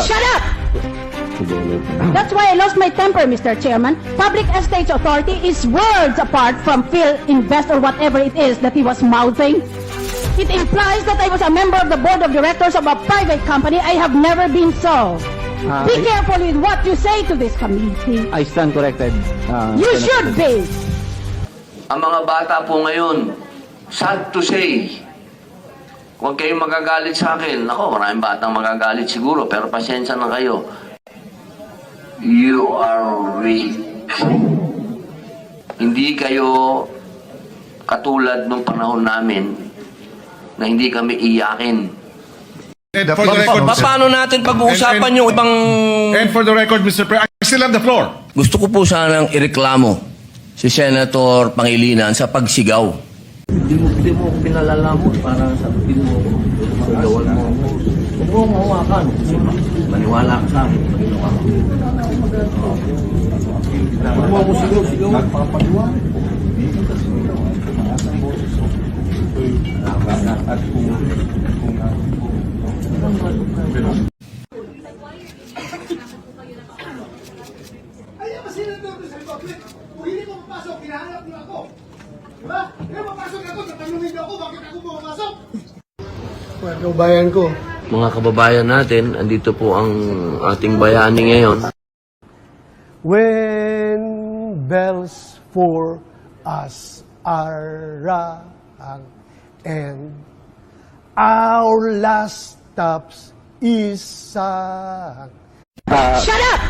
Shut up! That's why I lost my temper, Mr. Chairman. Public Estates Authority is worlds apart from Phil Invest or whatever it is that he was mouthing. It implies that I was a member of the board of directors of a private company. I have never been so. Be careful with what you say to this committee. I stand corrected. You should be. Ang mga bata po ngayon, sad to say, huwag kayong magagalit sa akin. Ako, maraming batang magagalit siguro, pero pasensya na kayo. You are weak. Hindi kayo katulad nung panahon namin na hindi kami iyakin. And for the record, Paano natin pag-uusapan yung ibang... and for the record, Mr. President, I still have the floor. Gusto ko po sanang ireklamo si Senator Pangilinan sa pagsigaw. Hindi mo ako pinalalamon para sabihin mo ako. Gawal mo ako. Huwag mo mahawakan. Maniwala ka sa akin. Huwag mo ako sigaw. Papagawa. At kung Ayaw kasi nandun sa Republic. Kung hindi ko papasok, hinahanap niyo ako. Diba? Kaya papasok ako, tatanungin niyo ako, bakit ako pumapasok? Mga kabayan ko. mga kababayan natin, andito po ang ating bayani ngayon. When bells for us are rang and our last stops is sang. Shut up!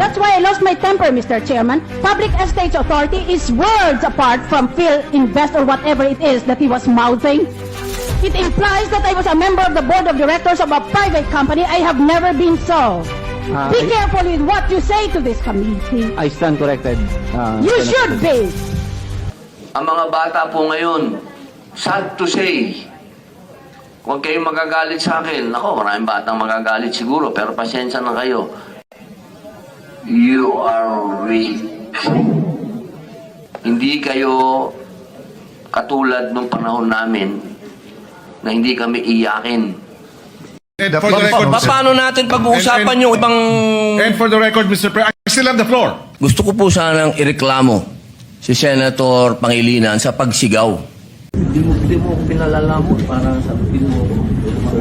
That's why I lost my temper, Mr. Chairman. Public Estates Authority is worlds apart from Phil Invest or whatever it is that he was mouthing. It implies that I was a member of the board of directors of a private company. I have never been so. Be careful with what you say to this committee. I stand corrected. You should be. Ang mga bata po ngayon, sad to say, huwag kayong magagalit sa akin. Ako, maraming batang magagalit siguro, pero pasensya na kayo. You are weak. Hindi kayo katulad nung panahon namin na hindi kami iyakin. And for the record, Paano natin pag-uusapan yung ibang... and for the record, Mr. President, I still have the floor. Gusto ko po sanang ireklamo si Senator Pangilinan sa pagsigaw. Hindi mo ako pinalalamon para sabihin mo ako.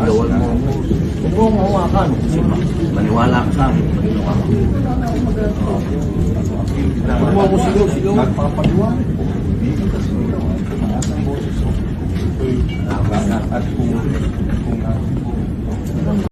Gawal mo ako. Huwag mo mahawakan. Maniwala ka sa akin. Huwag mo ako sigaw. Papagawa. At kung